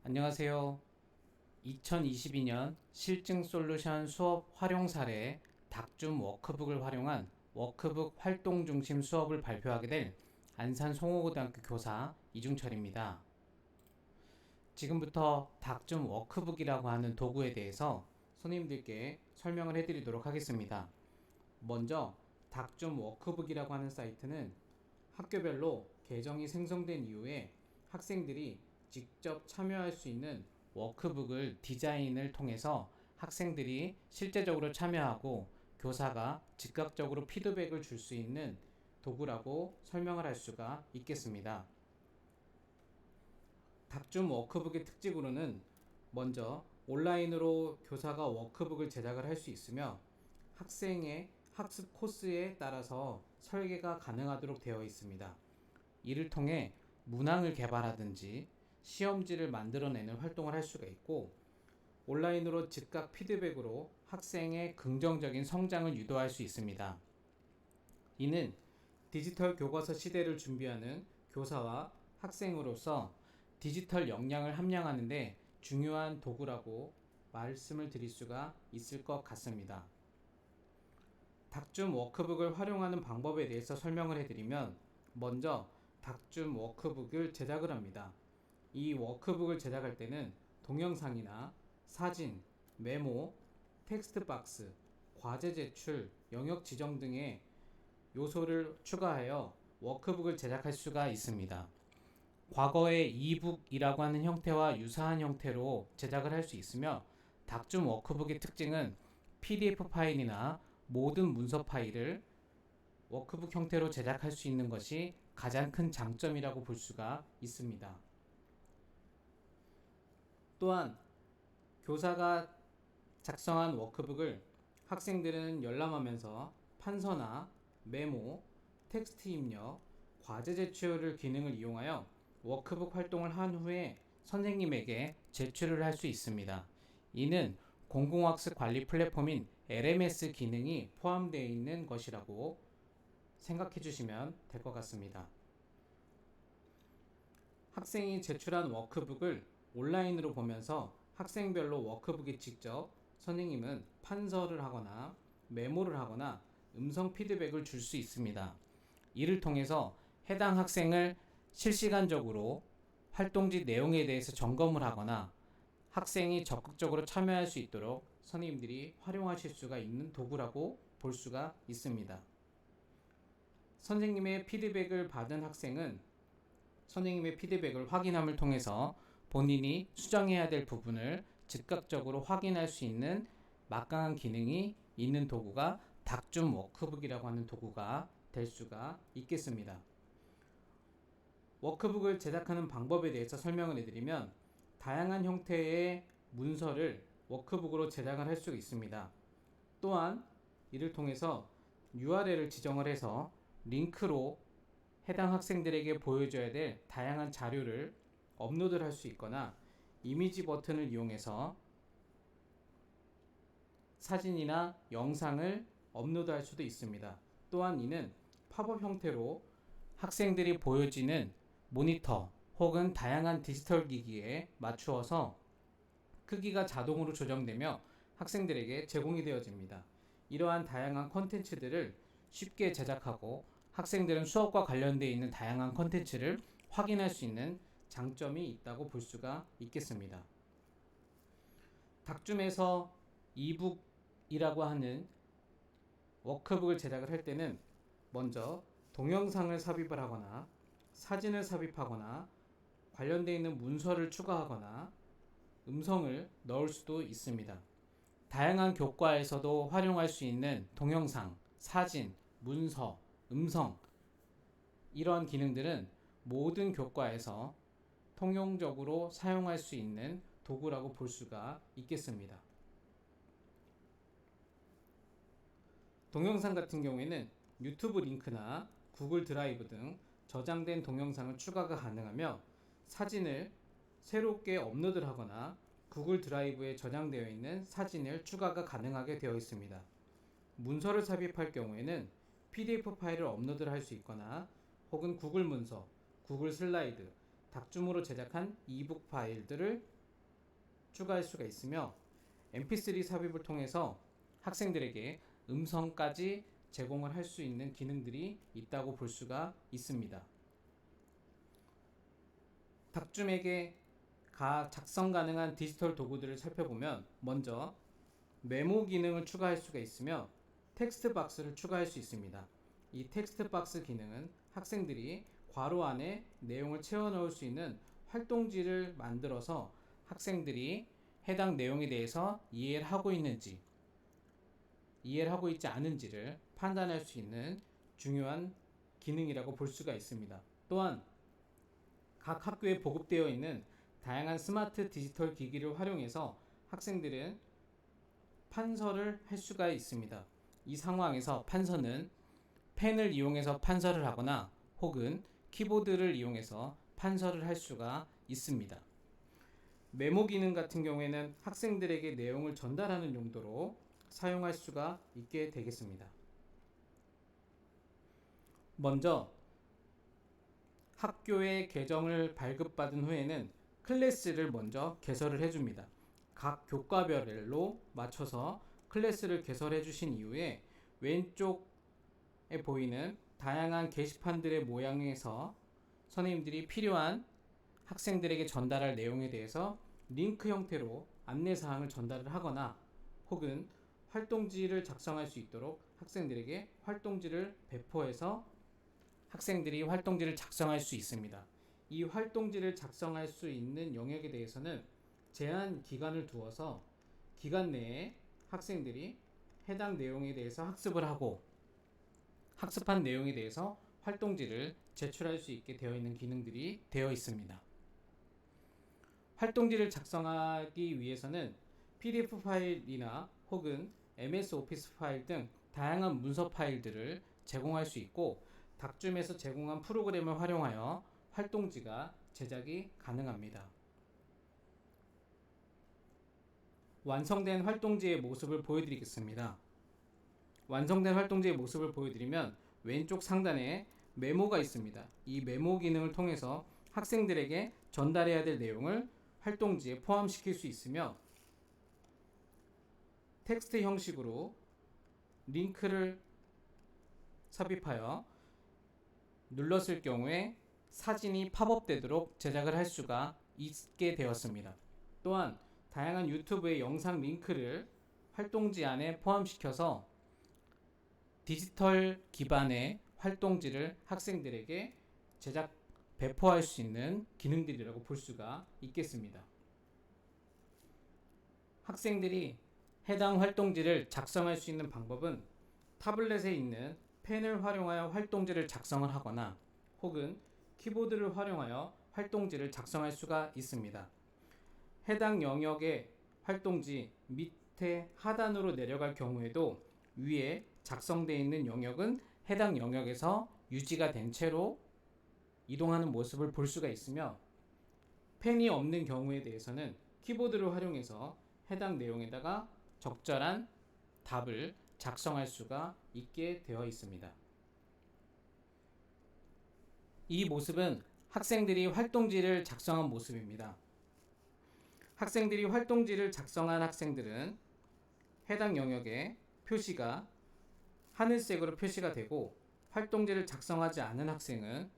안녕하세요. 2022년 실증 솔루션 수업 활용 사례 닥줌 워크북을 활용한 워크북 활동 중심 수업을 발표하게 될 안산 송호고등학교 교사 이중철입니다. 지금부터 닥줌 워크북이라고 하는 도구에 대해서 손님들께 설명을 해드리도록 하겠습니다. 먼저 닥줌 워크북이라고 하는 사이트는 학교별로 계정이 생성된 이후에 학생들이 직접 참여할 수 있는 워크북을 디자인을 통해서 학생들이 실제적으로 참여하고 교사가 즉각적으로 피드백을 줄 수 있는 도구라고 설명을 할 수가 있겠습니다. 닥줌 워크북의 특징으로는 먼저 온라인으로 교사가 워크북을 제작을 할 수 있으며 학생의 학습 코스에 따라서 설계가 가능하도록 되어 있습니다. 이를 통해 문항을 개발하든지 시험지를 만들어내는 활동을 할 수가 있고, 온라인으로 즉각 피드백으로 학생의 긍정적인 성장을 유도할 수 있습니다. 이는 디지털 교과서 시대를 준비하는 교사와 학생으로서 디지털 역량을 함양하는 데 중요한 도구라고 말씀을 드릴 수가 있을 것 같습니다. 닥줌 워크북을 활용하는 방법에 대해서 설명을 해드리면, 먼저 닥줌 워크북을 제작을 합니다. 이 워크북을 제작할 때는 동영상이나 사진, 메모, 텍스트 박스, 과제 제출, 영역 지정 등의 요소를 추가하여 워크북을 제작할 수가 있습니다. 과거의 이북이라고 하는 형태와 유사한 형태로 제작을 할 수 있으며, 닥줌 워크북의 특징은 PDF 파일이나 모든 문서 파일을 워크북 형태로 제작할 수 있는 것이 가장 큰 장점이라고 볼 수가 있습니다. 또한 교사가 작성한 워크북을 학생들은 열람하면서 판서나 메모, 텍스트 입력, 과제 제출을 기능을 이용하여 워크북 활동을 한 후에 선생님에게 제출을 할 수 있습니다. 이는 공공학습 관리 플랫폼인 LMS 기능이 포함되어 있는 것이라고 생각해 주시면 될 것 같습니다. 학생이 제출한 워크북을 온라인으로 보면서 학생별로 워크북에 직접 선생님은 판서를 하거나 메모를 하거나 음성 피드백을 줄 수 있습니다. 이를 통해서 해당 학생을 실시간적으로 활동지 내용에 대해서 점검을 하거나 학생이 적극적으로 참여할 수 있도록 선생님들이 활용하실 수가 있는 도구라고 볼 수가 있습니다. 선생님의 피드백을 받은 학생은 선생님의 피드백을 확인함을 통해서 본인이 수정해야 될 부분을 즉각적으로 확인할 수 있는 막강한 기능이 있는 도구가 닥줌 워크북이라고 하는 도구가 될 수가 있겠습니다. 워크북을 제작하는 방법에 대해서 설명을 해드리면, 다양한 형태의 문서를 워크북으로 제작을 할 수 있습니다. 또한 이를 통해서 URL을 지정을 해서 링크로 해당 학생들에게 보여줘야 될 다양한 자료를 업로드를 할 수 있거나, 이미지 버튼을 이용해서 사진이나 영상을 업로드할 수도 있습니다. 또한 이는 팝업 형태로 학생들이 보여지는 모니터 혹은 다양한 디지털 기기에 맞추어서 크기가 자동으로 조정되며 학생들에게 제공이 되어집니다. 이러한 다양한 콘텐츠들을 쉽게 제작하고 학생들은 수업과 관련되어 있는 다양한 콘텐츠를 확인할 수 있는 장점이 있다고 볼 수가 있겠습니다. 닥줌에서 이북이라고 하는 워크북을 제작을 할 때는 먼저 동영상을 삽입을 하거나 사진을 삽입하거나 관련되어 있는 문서를 추가하거나 음성을 넣을 수도 있습니다. 다양한 교과에서도 활용할 수 있는 동영상, 사진, 문서, 음성, 이러한 기능들은 모든 교과에서 통용적으로 사용할 수 있는 도구라고 볼 수가 있겠습니다. 동영상 같은 경우에는 유튜브 링크나 구글 드라이브 등 저장된 동영상을 추가가 가능하며, 사진을 새롭게 업로드를 하거나 구글 드라이브에 저장되어 있는 사진을 추가가 가능하게 되어 있습니다. 문서를 삽입할 경우에는 PDF 파일을 업로드를 할 수 있거나 혹은 구글 문서, 구글 슬라이드, 닥줌으로 제작한 이북 파일들을 추가할 수가 있으며 mp3 삽입을 통해서 학생들에게 음성까지 제공을 할 수 있는 기능들이 있다고 볼 수가 있습니다. 닥줌에게 작성 가능한 디지털 도구들을 살펴보면 먼저 메모 기능을 추가할 수가 있으며 텍스트 박스를 추가할 수 있습니다. 이 텍스트 박스 기능은 학생들이 괄호 안에 내용을 채워 넣을 수 있는 활동지를 만들어서 학생들이 해당 내용에 대해서 이해를 하고 있는지 이해를 하고 있지 않은지를 판단할 수 있는 중요한 기능이라고 볼 수가 있습니다. 또한 각 학교에 보급되어 있는 다양한 스마트 디지털 기기를 활용해서 학생들은 판서를 할 수가 있습니다. 이 상황에서 판서는 펜을 이용해서 판서를 하거나 혹은 키보드를 이용해서 판서를 할 수가 있습니다. 메모 기능 같은 경우에는 학생들에게 내용을 전달하는 용도로 사용할 수가 있게 되겠습니다. 먼저 학교의 계정을 발급받은 후에는 클래스를 먼저 개설을 해줍니다. 각 교과별로 맞춰서 클래스를 개설해 주신 이후에 왼쪽에 보이는 다양한 게시판들의 모양에서 선생님들이 필요한 학생들에게 전달할 내용에 대해서 링크 형태로 안내사항을 전달을 하거나 혹은 활동지를 작성할 수 있도록 학생들에게 활동지를 배포해서 학생들이 활동지를 작성할 수 있습니다. 이 활동지를 작성할 수 있는 영역에 대해서는 제한 기간을 두어서 기간 내에 학생들이 해당 내용에 대해서 학습을 하고 학습한 내용에 대해서 활동지를 제출할 수 있게 되어 있는 기능들이 되어 있습니다. 활동지를 작성하기 위해서는 PDF 파일이나 혹은 MS 오피스 파일 등 다양한 문서 파일들을 제공할 수 있고 닥줌에서 제공한 프로그램을 활용하여 활동지가 제작이 가능합니다. 완성된 활동지의 모습을 보여드리겠습니다. 완성된 활동지의 모습을 보여드리면 왼쪽 상단에 메모가 있습니다. 이 메모 기능을 통해서 학생들에게 전달해야 될 내용을 활동지에 포함시킬 수 있으며 텍스트 형식으로 링크를 삽입하여 눌렀을 경우에 사진이 팝업되도록 제작을 할 수가 있게 되었습니다. 또한 다양한 유튜브의 영상 링크를 활동지 안에 포함시켜서 디지털 기반의 활동지를 학생들에게 배포할 수 있는 기능들이라고 볼 수가 있겠습니다. 학생들이 해당 활동지를 작성할 수 있는 방법은 타블렛에 있는 펜을 활용하여 활동지를 작성을 하거나 혹은 키보드를 활용하여 활동지를 작성할 수가 있습니다. 해당 영역의 활동지 밑에 하단으로 내려갈 경우에도 위에 작성되어 있는 영역은 해당 영역에서 유지가 된 채로 이동하는 모습을 볼 수가 있으며 펜이 없는 경우에 대해서는 키보드를 활용해서 해당 내용에다가 적절한 답을 작성할 수가 있게 되어 있습니다. 이 모습은 학생들이 활동지를 작성한 모습입니다. 학생들이 활동지를 작성한 학생들은 해당 영역에 표시가 하늘색으로 표시가 되고 활동지를 작성하지 않은 학생은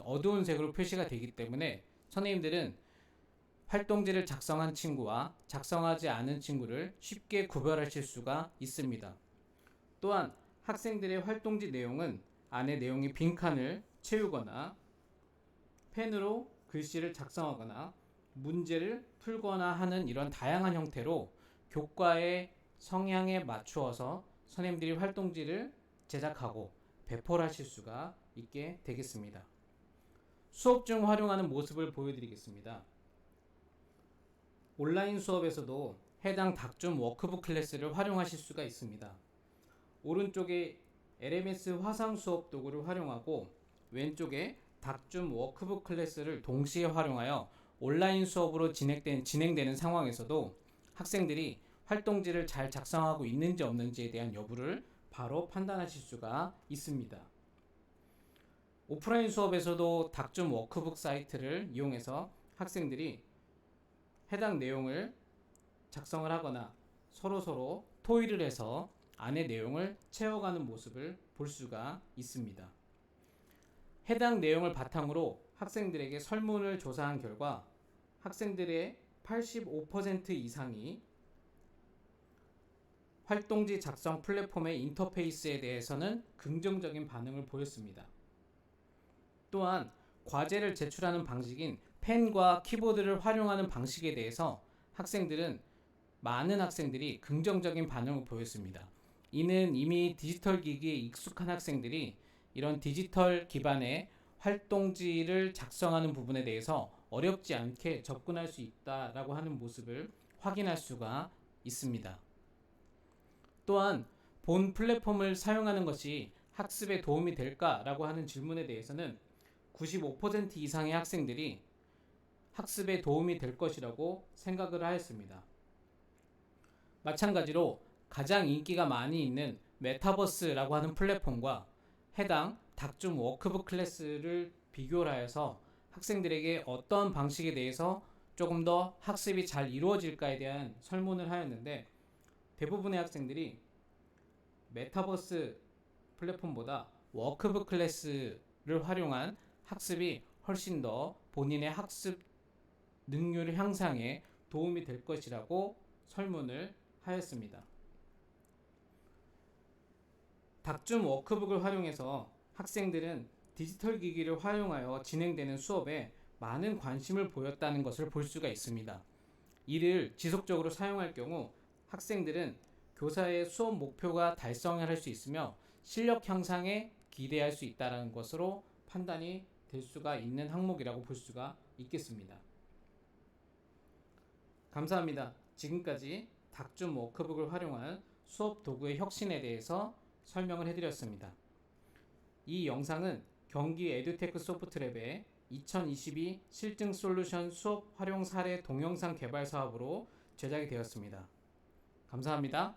어두운 색으로 표시가 되기 때문에 선생님들은 활동지를 작성한 친구와 작성하지 않은 친구를 쉽게 구별하실 수가 있습니다. 또한 학생들의 활동지 내용은 안에 내용이 빈칸을 채우거나 펜으로 글씨를 작성하거나 문제를 풀거나 하는 이런 다양한 형태로 교과의 성향에 맞추어서 선생님들이 활동지를 제작하고 배포를 하실 수가 있게 되겠습니다. 수업 중 활용하는 모습을 보여드리겠습니다. 온라인 수업에서도 해당 닥줌 워크북 클래스를 활용하실 수가 있습니다. 오른쪽에 LMS 화상 수업 도구를 활용하고 왼쪽에 닥줌 워크북 클래스를 동시에 활용하여 온라인 수업으로 진행되는 상황에서도 학생들이 활동지를 잘 작성하고 있는지 없는지에 대한 여부를 바로 판단하실 수가 있습니다. 오프라인 수업에서도 닥줌 워크북 사이트를 이용해서 학생들이 해당 내용을 작성을 하거나 서로 토의를 해서 안의 내용을 채워가는 모습을 볼 수가 있습니다. 해당 내용을 바탕으로 학생들에게 설문을 조사한 결과 학생들의 85% 이상이 활동지 작성 플랫폼의 인터페이스에 대해서는 긍정적인 반응을 보였습니다. 또한 과제를 제출하는 방식인 펜과 키보드를 활용하는 방식에 대해서 많은 학생들이 긍정적인 반응을 보였습니다. 이는 이미 디지털 기기에 익숙한 학생들이 이런 디지털 기반의 활동지를 작성하는 부분에 대해서 어렵지 않게 접근할 수 있다라고 하는 모습을 확인할 수가 있습니다. 또한 본 플랫폼을 사용하는 것이 학습에 도움이 될까라고 하는 질문에 대해서는 95% 이상의 학생들이 학습에 도움이 될 것이라고 생각을 하였습니다. 마찬가지로 가장 인기가 많이 있는 메타버스라고 하는 플랫폼과 해당 닥줌 워크북 클래스를 비교를 하여서 학생들에게 어떤 방식에 대해서 조금 더 학습이 잘 이루어질까에 대한 설문을 하였는데 대부분의 학생들이 메타버스 플랫폼보다 워크북 클래스를 활용한 학습이 훨씬 더 본인의 학습 능률 향상에 도움이 될 것이라고 설문을 하였습니다. 닥줌 워크북을 활용해서 학생들은 디지털 기기를 활용하여 진행되는 수업에 많은 관심을 보였다는 것을 볼 수가 있습니다. 이를 지속적으로 사용할 경우 학생들은 교사의 수업 목표가 달성을 할 수 있으며 실력 향상에 기대할 수 있다는 것으로 판단이 될 수가 있는 항목이라고 볼 수가 있겠습니다. 감사합니다. 지금까지 닥줌 워크북을 활용한 수업 도구의 혁신에 대해서 설명을 해드렸습니다. 이 영상은 경기 에듀테크 소프트랩의 2022 실증 솔루션 수업 활용 사례 동영상 개발 사업으로 제작이 되었습니다. 감사합니다.